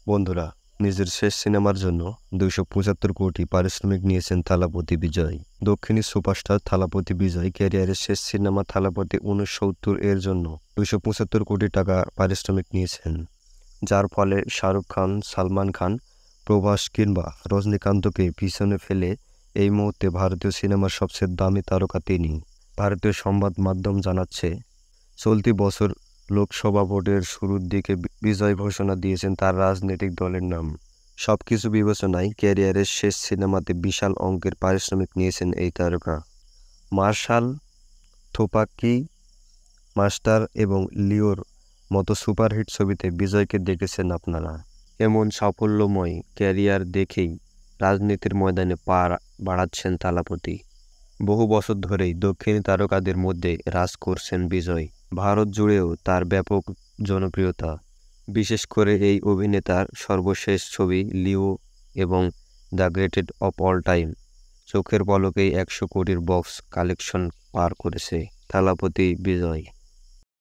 বন্ধুরা, নিজের শেষ সিনেমার জন্য ২৭৫ কোটি পারিশ্রমিক নিয়েছেন থালাপতি বিজয়। দক্ষিণী সুপারস্টার থালাপতি বিজয় ক্যারিয়ারের শেষ সিনেমা থালাপতি ১৯৭০ এর জন্য ২৭৫ কোটি টাকা পারিশ্রমিক নিয়েছেন, যার ফলে শাহরুখ খান, সালমান খান, প্রভাস কিংবা রজনীকান্তকে পিছনে ফেলে এই মুহূর্তে ভারতীয় সিনেমার সবচেয়ে দামি তারকা তিনি। ভারতীয় সংবাদ মাধ্যম জানাচ্ছে, চলতি বছর লোকসভা ভোটের শুরুর দিকে বিজয় ঘোষণা দিয়েছেন তার রাজনৈতিক দলের নাম। সবকিছু বিবেচনায় ক্যারিয়ারের শেষ সিনেমাতে বিশাল অঙ্কের পারিশ্রমিক নিয়েছেন এই তারকা। মার্শাল, থোপাক্কি, মাস্টার এবং লিওর মতো সুপারহিট ছবিতে বিজয়কে দেখেছেন আপনারা। এমন সাফল্যময় ক্যারিয়ার দেখেই রাজনীতির ময়দানে পা বাড়াচ্ছেন থালাপতি। বহু বছর ধরেই দক্ষিণী তারকাদের মধ্যে রাজ করছেন বিজয়। ভারত জুড়েও তার ব্যাপক জনপ্রিয়তা, বিশেষ করে এই অভিনেতার সর্বশেষ ছবি লিও এবং the greatest of all time চোখের পলকেই ১০০ কোটির বক্স কালেকশন পার করেছে থালাপতি বিজয়।